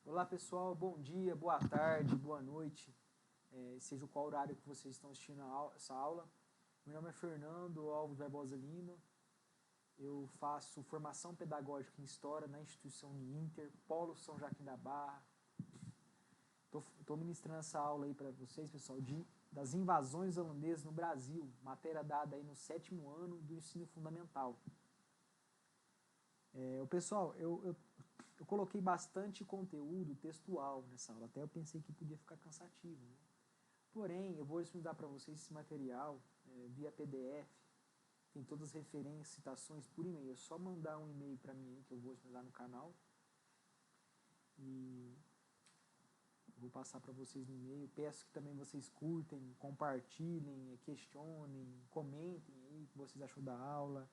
Olá pessoal, bom dia, boa tarde, boa noite, seja qual horário que vocês estão assistindo essa aula. Meu nome é Fernando Alves Barbosa Lima, eu faço formação pedagógica em História na instituição Uninter, Polo São Joaquim da Barra. Estou ministrando essa aula aí para vocês, pessoal, das invasões holandesas no Brasil, matéria dada aí no 7º ano do ensino fundamental. Pessoal, eu coloquei bastante conteúdo textual nessa aula, até eu pensei que podia ficar cansativo, né? Porém, eu vou disponibilizar para vocês esse material via PDF, tem todas as referências, citações por e-mail. É só mandar um e-mail para mim aí, que eu vou disponibilizar no canal. E eu vou passar para vocês no e-mail. Peço que também vocês curtem, compartilhem, questionem, comentem aí o que vocês achou da aula.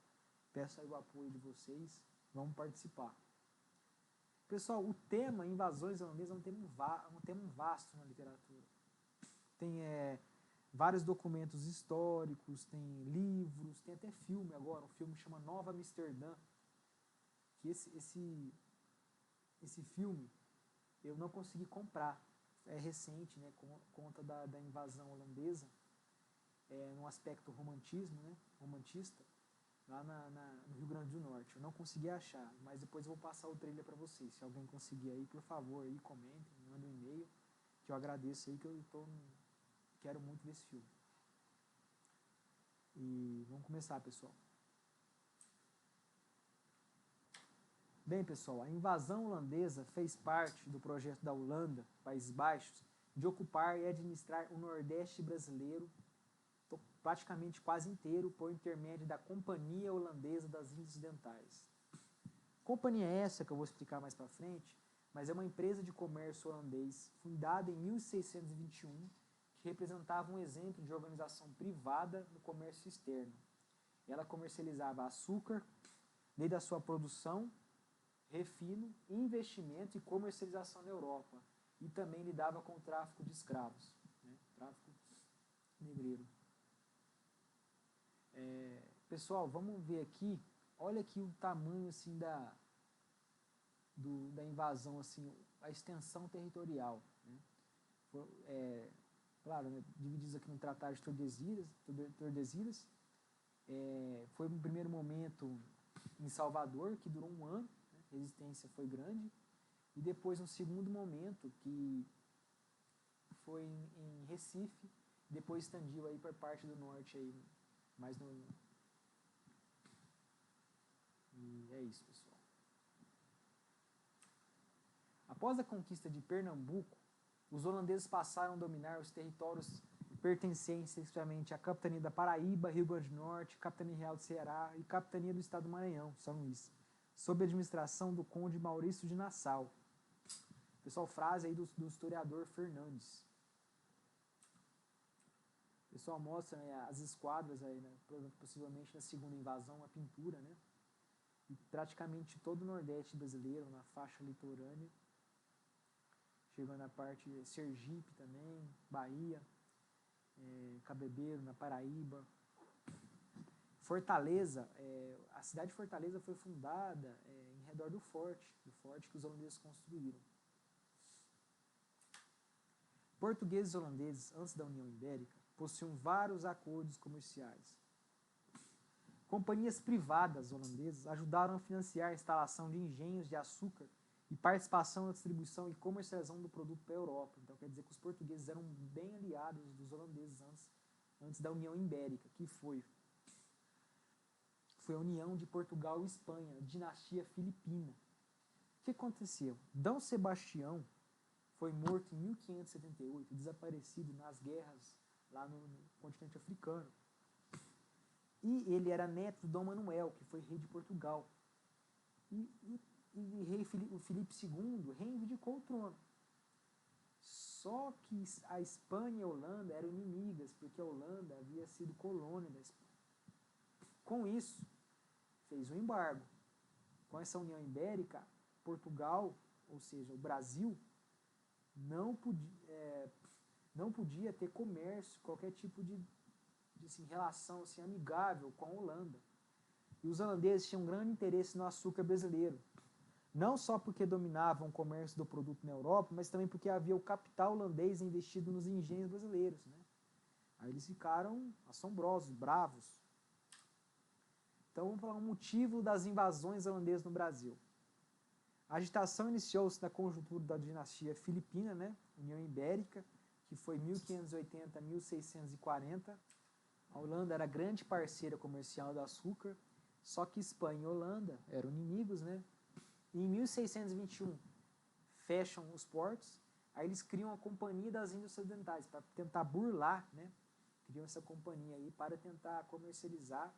Peço aí o apoio de vocês. Vamos participar. Pessoal, o tema invasões holandesas é um tema vasto na literatura. Tem vários documentos históricos, tem livros, tem até filme agora, um filme que chama Nova Amsterdã. Que esse filme eu não consegui comprar. É recente, né, conta da invasão holandesa, num aspecto romantismo, né, romantista, lá no Rio Grande do Norte. Eu não consegui achar, mas depois eu vou passar o trailer para vocês. Se alguém conseguir aí, por favor, aí, comentem, mandem um e-mail, que eu agradeço aí, que eu quero muito ver esse filme. E vamos começar, pessoal. Bem, pessoal, a invasão holandesa fez parte do projeto da Holanda, Países Baixos, de ocupar e administrar o Nordeste brasileiro, praticamente quase inteiro, por intermédio da Companhia Holandesa das Índias Ocidentais. Companhia essa que eu vou explicar mais para frente, mas é uma empresa de comércio holandês fundada em 1621, que representava um exemplo de organização privada no comércio externo. Ela comercializava açúcar, desde a sua produção, refino, investimento e comercialização na Europa, e também lidava com o tráfico de escravos, né? Tráfico negreiro. Pessoal, vamos ver aqui, olha aqui o tamanho assim da invasão, assim, a extensão territorial, né? Claro, né, divididos aqui no Tratado de Tordesilhas, foi no primeiro momento em Salvador, que durou 1 ano, né, a resistência foi grande, e depois um segundo momento, que foi em Recife, depois expandiu aí para parte do norte, aí, mais no... E é isso, pessoal. Após a conquista de Pernambuco, os holandeses passaram a dominar os territórios pertencentes exclusivamente à Capitania da Paraíba, Rio Grande do Norte, Capitania Real do Ceará e Capitania do Estado do Maranhão, São Luís, sob a administração do conde Maurício de Nassau. Pessoal, frase aí do historiador Fernandes. Pessoal, mostra, né, as esquadras aí, né, possivelmente na segunda invasão, a pintura, né? E praticamente todo o Nordeste brasileiro, na faixa litorânea, chegando na parte de Sergipe também, Bahia, Cabrebeiro, na Paraíba. Fortaleza, a cidade de Fortaleza foi fundada em redor do forte que os holandeses construíram. Portugueses e holandeses, antes da União Ibérica, possuíam vários acordos comerciais. Companhias privadas holandesas ajudaram a financiar a instalação de engenhos de açúcar e participação na distribuição e comercialização do produto para a Europa. Então quer dizer que os portugueses eram bem aliados dos holandeses antes da União Ibérica, que foi a união de Portugal e Espanha, dinastia filipina. O que aconteceu? D. Sebastião foi morto em 1578, desaparecido nas guerras lá no continente africano. E ele era neto de Dom Manuel, que foi rei de Portugal. E o Filipe II reivindicou o trono. Só que a Espanha e a Holanda eram inimigas, porque a Holanda havia sido colônia da Espanha. Com isso, fez um embargo. Com essa União Ibérica, Portugal, ou seja, o Brasil, não podia ter comércio, qualquer tipo de assim, relação assim, amigável com a Holanda. E os holandeses tinham um grande interesse no açúcar brasileiro. não só porque dominavam o comércio do produto na Europa, mas também porque havia o capital holandês investido nos engenhos brasileiros, né? Aí eles ficaram assombrosos, bravos. Então vamos falar um motivo das invasões holandesas no Brasil. A agitação iniciou-se na conjuntura da dinastia filipina, né? União Ibérica, que foi 1580 a 1640. A Holanda era grande parceira comercial do açúcar, só que Espanha e Holanda eram inimigos, né? E em 1621 fecham os portos, aí eles criam a Companhia das Índias Ocidentais para tentar burlar, né? Criam essa companhia aí para tentar comercializar.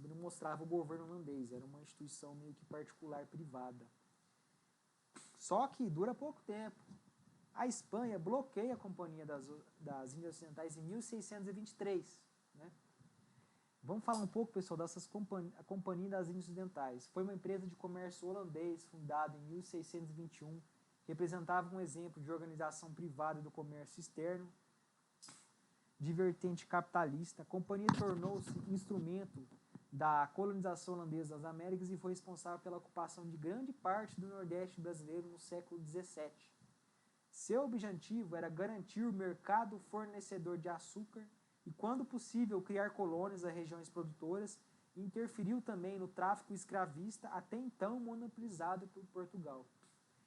Não mostrava o governo holandês, era uma instituição meio que particular, privada. Só que dura pouco tempo. A Espanha bloqueia a Companhia das Índias Ocidentais em 1623, né? Vamos falar um pouco, pessoal, a Companhia das Índias Ocidentais. Foi uma empresa de comércio holandês fundada em 1621, representava um exemplo de organização privada do comércio externo, de vertente capitalista. A companhia tornou-se instrumento da colonização holandesa das Américas e foi responsável pela ocupação de grande parte do Nordeste brasileiro no século XVII. Seu objetivo era garantir o mercado fornecedor de açúcar e, quando possível, criar colônias nas regiões produtoras, e interferiu também no tráfico escravista, até então monopolizado por Portugal.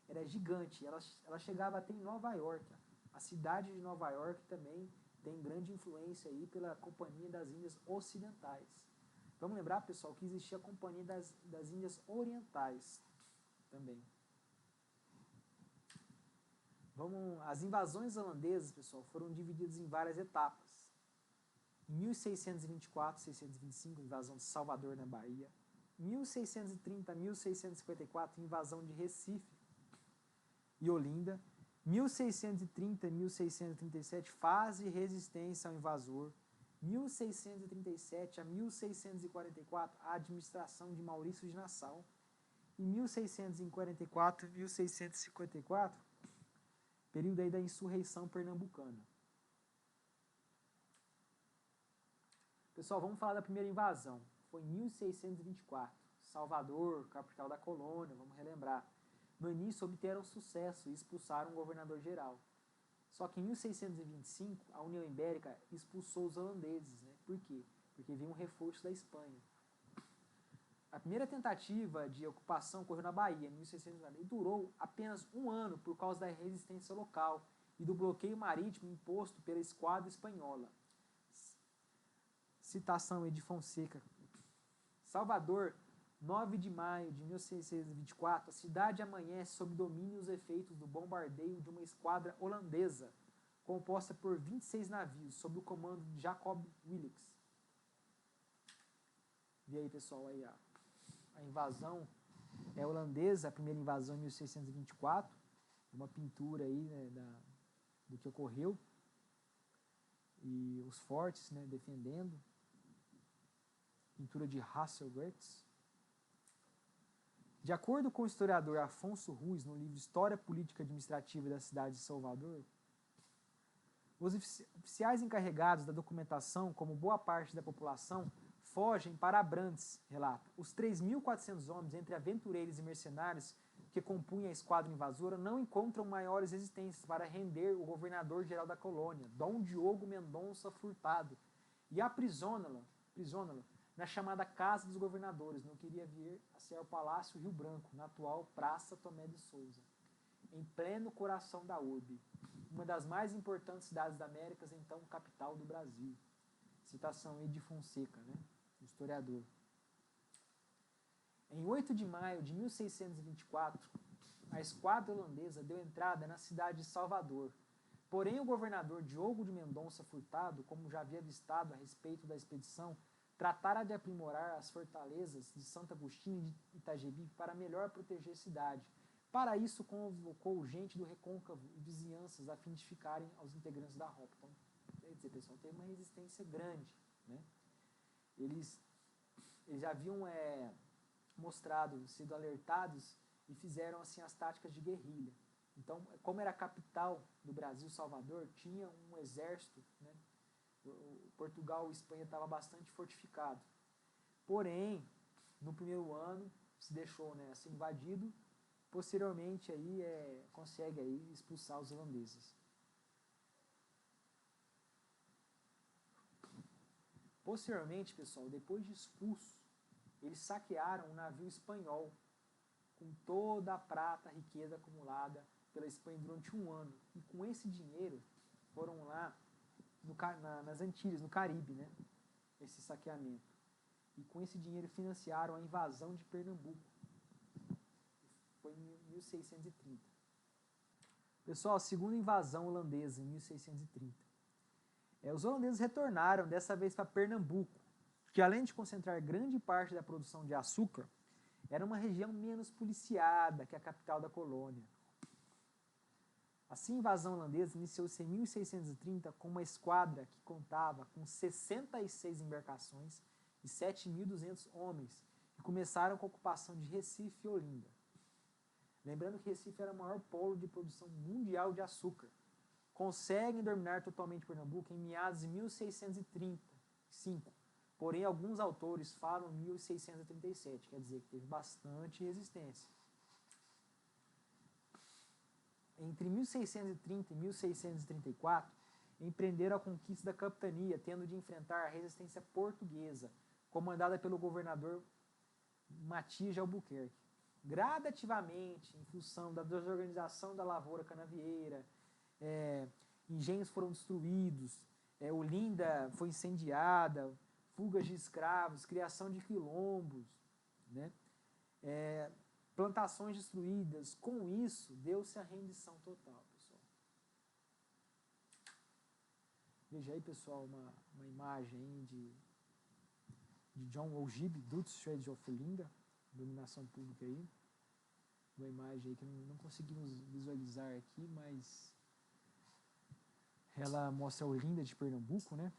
Era gigante, ela chegava até em Nova York. A cidade de Nova York também tem grande influência aí pela Companhia das Índias Ocidentais. Vamos lembrar, pessoal, que existia a Companhia das Índias Orientais também. As invasões holandesas, pessoal, foram divididas em várias etapas. Em 1624, 1625, invasão de Salvador, na Bahia. 1630, 1654, invasão de Recife e Olinda. 1630 e 1637, fase de resistência ao invasor. 1637 a 1644, a administração de Maurício de Nassau. Em 1644 e 1654, período aí da insurreição pernambucana. Pessoal, vamos falar da primeira invasão. Foi em 1624. Salvador, capital da colônia, vamos relembrar. No início obteram sucesso e expulsaram o governador-geral. Só que em 1625, a União Ibérica expulsou os holandeses, né? Por quê? Porque vinha um reforço da Espanha. A primeira tentativa de ocupação ocorreu na Bahia, em 1640, e durou apenas um ano por causa da resistência local e do bloqueio marítimo imposto pela esquadra espanhola. Citação aí de Fonseca. Salvador, 9 de maio de 1624, a cidade amanhece sob domínio e os efeitos do bombardeio de uma esquadra holandesa, composta por 26 navios, sob o comando de Jacob Willicks. E aí, pessoal, aí a invasão holandesa, a primeira invasão em 1624, uma pintura aí, né, do que ocorreu, e os fortes, né, defendendo, pintura de Hasselgertz. De acordo com o historiador Afonso Ruiz, no livro História Política Administrativa da Cidade de Salvador, os oficiais encarregados da documentação, como boa parte da população, fogem para Abrantes, relata. Os 3.400 homens, entre aventureiros e mercenários, que compunham a esquadra invasora, não encontram maiores resistências para render o governador-geral da colônia, Dom Diogo Mendonça Furtado, e aprisioná-lo na chamada Casa dos Governadores, no que iria vir a ser o Palácio Rio Branco, na atual Praça Tomé de Souza, em pleno coração da urbe, uma das mais importantes cidades da América, então capital do Brasil. Citação aí de Fonseca, né, historiador. Em 8 de maio de 1624, a esquadra holandesa deu entrada na cidade de Salvador. Porém, o governador Diogo de Mendonça Furtado, como já havia avistado a respeito da expedição, tratara de aprimorar as fortalezas de Santo Agostinho e de Itajaí para melhor proteger a cidade. Para isso, convocou gente do Recôncavo e vizinhanças a fim de ficarem aos integrantes da rota. Então, quer dizer, pessoal, tem uma resistência grande, né? Eles já haviam mostrado, sido alertados e fizeram assim as táticas de guerrilha. Então, como era a capital do Brasil, Salvador, tinha um exército, né? Portugal e Espanha estavam bastante fortificados. Porém, no primeiro ano, se deixou, né, ser invadido, posteriormente aí, consegue aí expulsar os holandeses. Posteriormente, pessoal, depois de expulso, eles saquearam um navio espanhol com toda a prata, a riqueza acumulada pela Espanha durante um ano. E com esse dinheiro foram lá nas Antilhas, no Caribe, né, esse saqueamento. E com esse dinheiro financiaram a invasão de Pernambuco. Foi em 1630. Pessoal, segunda invasão holandesa em 1630. Os holandeses retornaram, dessa vez para Pernambuco, que além de concentrar grande parte da produção de açúcar, era uma região menos policiada que a capital da colônia. Assim, a invasão holandesa iniciou-se em 1630 com uma esquadra que contava com 66 embarcações e 7.200 homens, que começaram com a ocupação de Recife e Olinda. Lembrando que Recife era o maior polo de produção mundial de açúcar. Conseguem dominar totalmente Pernambuco em meados de 1635. Porém, alguns autores falam 1637, quer dizer que teve bastante resistência. Entre 1630 e 1634, empreenderam a conquista da capitania, tendo de enfrentar a resistência portuguesa, comandada pelo governador Matias de Albuquerque. Gradativamente, em função da desorganização da lavoura canavieira, engenhos foram destruídos, Olinda foi incendiada, fugas de escravos, criação de quilombos, né? Plantações destruídas. Com isso, deu-se a rendição total, pessoal. Veja aí, pessoal, uma imagem aí de John Ogibe, Dutch Trade of Olinda, dominação pública aí. Uma imagem aí que não conseguimos visualizar aqui, mas ela mostra Olinda de Pernambuco, né?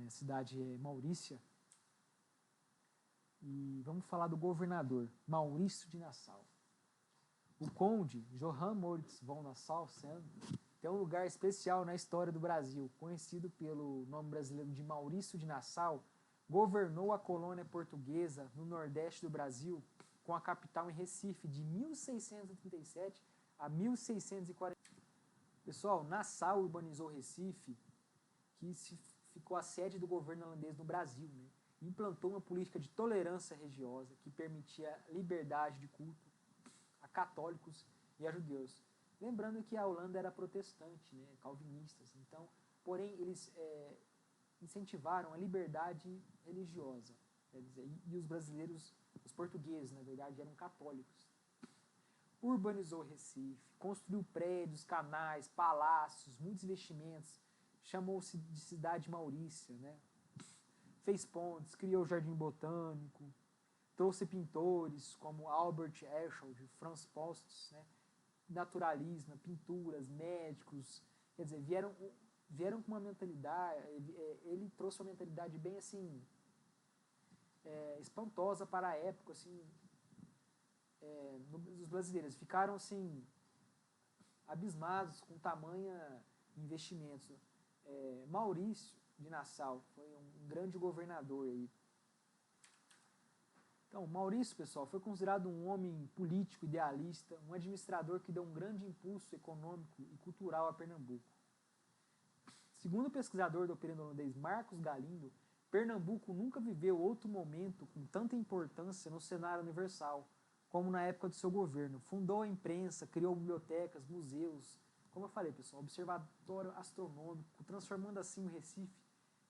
Cidade Maurícia. E vamos falar do governador, Maurício de Nassau. O conde Johann Moritz von Nassau-Sen tem um lugar especial na história do Brasil, conhecido pelo nome brasileiro de Maurício de Nassau. Governou a colônia portuguesa no nordeste do Brasil, com a capital em Recife, de 1637 a 1640. Pessoal, Nassau urbanizou Recife, que ficou a sede do governo holandês no Brasil, né? Implantou uma política de tolerância religiosa que permitia liberdade de culto a católicos e a judeus. Lembrando que a Holanda era protestante, né, calvinistas, então, porém, eles incentivaram a liberdade religiosa, quer dizer, e os brasileiros, os portugueses, na verdade, eram católicos. Urbanizou Recife, construiu prédios, canais, palácios, muitos investimentos, chamou-se de Cidade Maurícia, né? Fez pontes, criou o Jardim Botânico, trouxe pintores como Albert Eschol, Franz Postes, né? Naturalismo, pinturas, médicos, quer dizer, vieram com uma mentalidade, ele trouxe uma mentalidade bem assim, espantosa para a época, assim, dos brasileiros. Ficaram assim, abismados com tamanha investimentos. Maurício de Nassau foi um grande governador aí. Então, Maurício, pessoal, foi considerado um homem político, idealista, um administrador que deu um grande impulso econômico e cultural a Pernambuco. Segundo o pesquisador do período holandês Marcos Galindo, Pernambuco nunca viveu outro momento com tanta importância no cenário universal, como na época do seu governo. Fundou a imprensa, criou bibliotecas, museus, como eu falei, pessoal, observatório astronômico, transformando assim o Recife,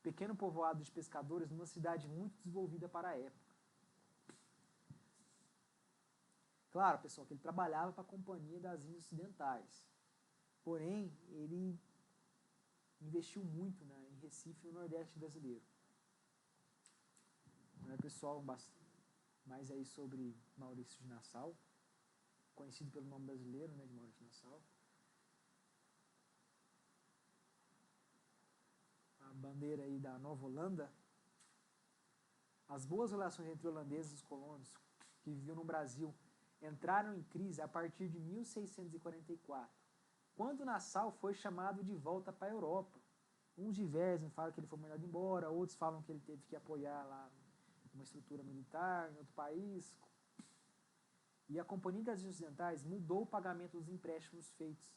pequeno povoado de pescadores, numa cidade muito desenvolvida para a época. Claro, pessoal, que ele trabalhava para a Companhia das Índias Ocidentais. Porém, ele investiu muito, né, em Recife e no Nordeste brasileiro. Pessoal, mais aí sobre Maurício de Nassau, conhecido pelo nome brasileiro, né, de Maurício de Nassau. A bandeira aí da Nova Holanda. As boas relações entre holandeses e os colonos que viviam no Brasil entraram em crise a partir de 1644, quando Nassau foi chamado de volta para a Europa. Uns divergem, falam que ele foi mandado embora, outros falam que ele teve que apoiar lá uma estrutura militar em outro país. E a Companhia das Índias Ocidentais mudou o pagamento dos empréstimos feitos,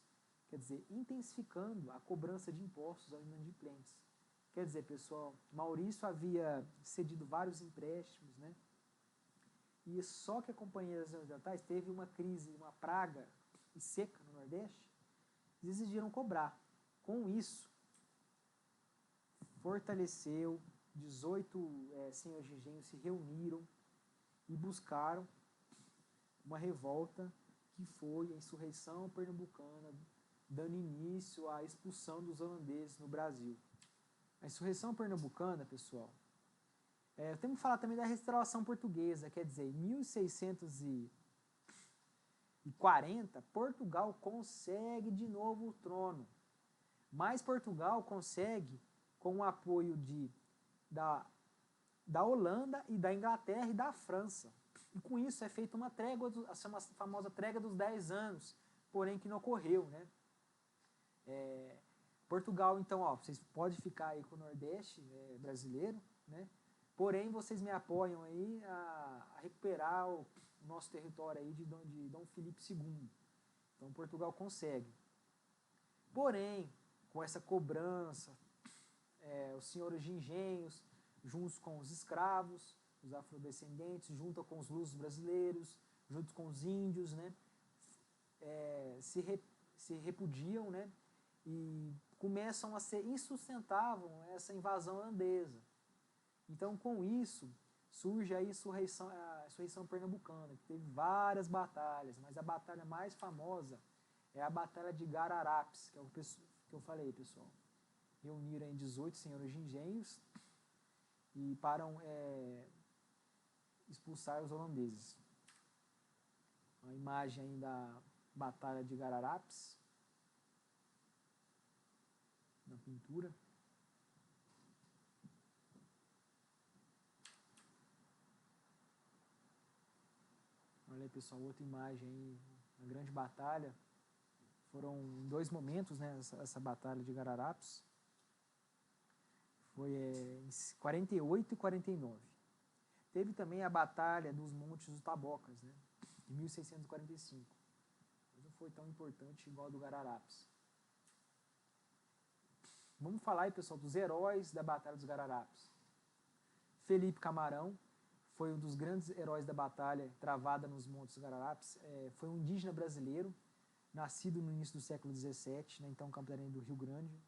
quer dizer, intensificando a cobrança de impostos aos inadimplentes. Quer dizer, pessoal, Maurício havia cedido vários empréstimos, né? E só que a Companhia das Índias Ocidentais teve uma crise, uma praga e seca no Nordeste, e exigiram cobrar. Com isso, fortaleceu, 18 senhores de engenho se reuniram e buscaram uma revolta que foi a insurreição pernambucana, dando início à expulsão dos holandeses no Brasil. A insurreição pernambucana, pessoal, temos que falar também da restauração portuguesa, quer dizer, em 1640, Portugal consegue de novo o trono, mas Portugal consegue com o apoio da Holanda e da Inglaterra e da França. E com isso é feita uma trégua, a famosa trégua dos 10 anos, porém que não ocorreu, né? Portugal, então, vocês podem ficar aí com o Nordeste brasileiro, né? Porém, vocês me apoiam aí a recuperar o nosso território aí de Dom Filipe II. Então, Portugal consegue. Porém, com essa cobrança, os senhores de engenhos, juntos com os escravos, os afrodescendentes, junto com os lusos brasileiros, junto com os índios, né? Se repudiam, né? E começam a ser insustentável essa invasão holandesa. Então, com isso, surge a insurreição pernambucana, que teve várias batalhas, mas a batalha mais famosa é a Batalha de Guararapes, que é o que eu falei, pessoal. Reuniram em 18 senhores de engenhos e param expulsar os holandeses. A imagem aí da Batalha de Guararapes, na pintura. Olha aí, pessoal, outra imagem aí, uma grande batalha. Foram 2 momentos, né, essa Batalha de Guararapes. Foi em 48 e 49. Teve também a Batalha dos Montes dos Tabocas, né, em 1645. Mas não foi tão importante igual a do Guararapes. Vamos falar aí, pessoal, dos heróis da Batalha dos Guararapes. Felipe Camarão foi um dos grandes heróis da batalha travada nos Montes dos Guararapes. Foi um indígena brasileiro, nascido no início do século XVII, né, então campeão do Rio Grande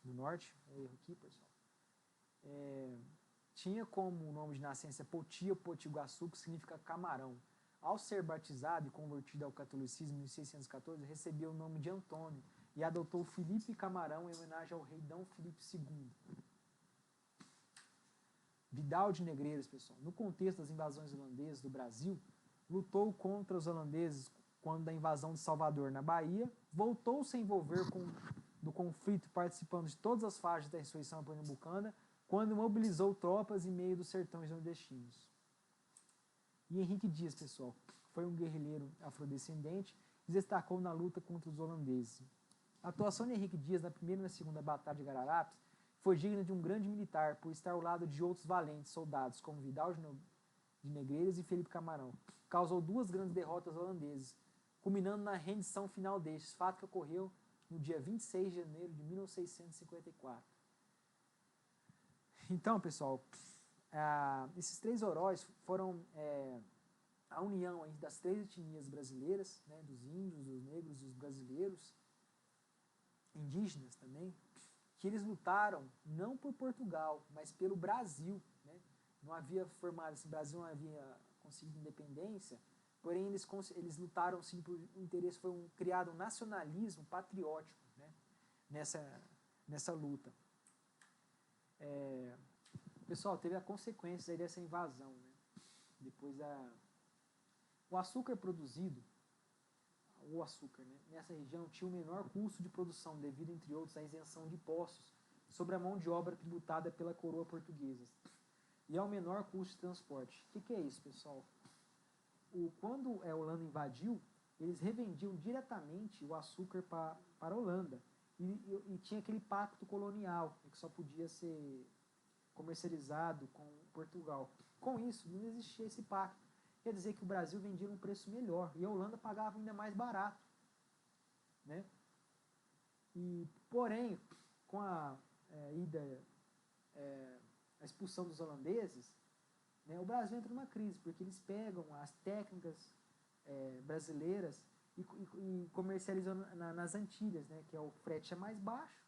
do Norte. Erro aqui, pessoal. Tinha como nome de nascença Poti ou Potiguaçu, que significa camarão. Ao ser batizado e convertido ao catolicismo em 1614, recebeu o nome de Antônio e adotou Felipe Camarão em homenagem ao rei Dom Filipe II. Vidal de Negreiros, pessoal, no contexto das invasões holandesas do Brasil, lutou contra os holandeses quando da invasão de Salvador na Bahia, voltou -se a envolver do conflito participando de todas as fases da insurreição pernambucana, quando mobilizou tropas em meio dos sertões nordestinos. E Henrique Dias, pessoal, foi um guerrilheiro afrodescendente e destacou na luta contra os holandeses. A atuação de Henrique Dias na primeira e na segunda Batalha de Guararapes foi digna de um grande militar, por estar ao lado de outros valentes soldados, como Vidal de Negreiros e Felipe Camarão. Causou 2 grandes derrotas holandesas, culminando na rendição final destes, fato que ocorreu no dia 26 de janeiro de 1654. Então, pessoal, esses 3 heróis foram a união aí das 3 etnias brasileiras, né, dos índios, dos negros, dos brasileiros, indígenas também, que eles lutaram não por Portugal, mas pelo Brasil, né? Não havia formado, esse Brasil não havia conseguido independência, porém eles lutaram sim por interesse, foi criado um nacionalismo patriótico, né, nessa luta. Pessoal, teve a consequência aí dessa invasão, né? Depois o açúcar produzido, né, nessa região tinha o menor custo de produção, devido, entre outros, à isenção de impostos sobre a mão de obra tributada pela coroa portuguesa, e ao menor custo de transporte. O que é isso, pessoal? Quando a Holanda invadiu, eles revendiam diretamente o açúcar para a Holanda, e tinha aquele pacto colonial, que só podia ser comercializado com Portugal. Com isso, não existia esse pacto. quer dizer que o Brasil vendia um preço melhor e a Holanda pagava ainda mais barato, né? E, porém, com a a expulsão dos holandeses, né, o Brasil entra numa crise, porque eles pegam as técnicas brasileiras e comercializam nas Antilhas, né, que é o frete é mais baixo,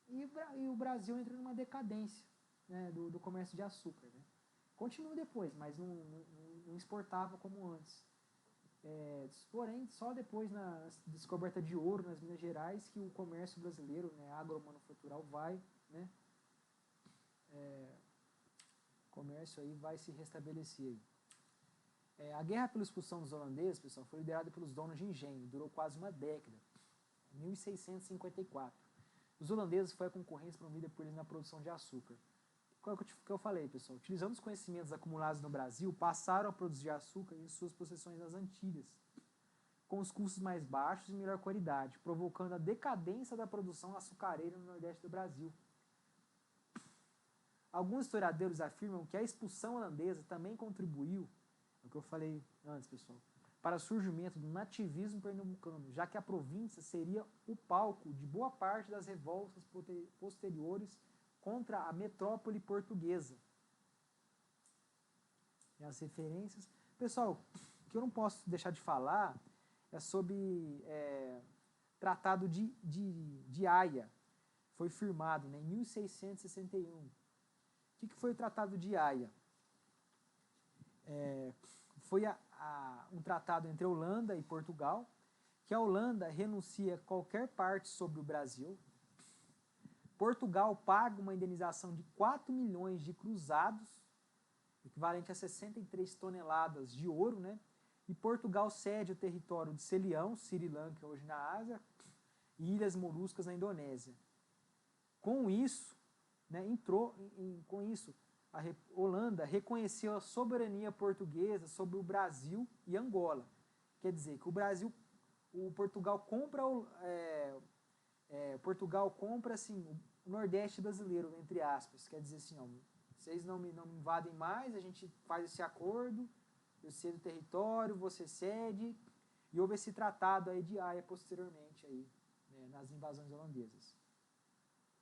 e o Brasil entra numa decadência, né, do comércio de açúcar. Né? Continua depois, mas não exportava como antes. Porém, só depois na descoberta de ouro nas Minas Gerais que o comércio brasileiro, né, agromanufatural, vai, né, o comércio aí vai se restabelecer. A guerra pela expulsão dos holandeses, pessoal, foi liderada pelos donos de engenho, durou quase uma década, 1654. Os holandeses foi a concorrência promovida por eles na produção de açúcar. Qual é que eu falei, pessoal? Utilizando os conhecimentos acumulados no Brasil, passaram a produzir açúcar em suas possessões nas Antilhas, com os custos mais baixos e melhor qualidade, provocando a decadência da produção açucareira no Nordeste do Brasil. Alguns historiadores afirmam que a expulsão holandesa também contribuiu, é o que eu falei antes, pessoal, para o surgimento do nativismo pernambucano, já que a província seria o palco de boa parte das revoltas posteriores contra a metrópole portuguesa. E as referências... Pessoal, o que eu não posso deixar de falar é sobre Tratado de Haia. Foi firmado, né, em 1661. O que foi o Tratado de Haia? Foi um tratado entre a Holanda e Portugal, que a Holanda renuncia qualquer parte sobre o Brasil. Portugal paga uma indenização de 4 milhões de cruzados, equivalente a 63 toneladas de ouro, né? E Portugal cede o território de Celião, Sri Lanka, hoje na Ásia, e Ilhas Moluscas, na Indonésia. Com isso, né, a Holanda reconheceu a soberania portuguesa sobre o Brasil e Angola. Quer dizer que Portugal compra assim, o Nordeste brasileiro, entre aspas. Quer dizer assim, ó, vocês não me invadem mais, a gente faz esse acordo, eu cedo o território, você cede, e houve esse tratado aí de Haia posteriormente aí, né, nas invasões holandesas.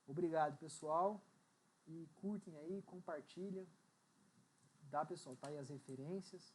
Obrigado, pessoal, e curtem aí, compartilha, tá, pessoal? Tá aí as referências.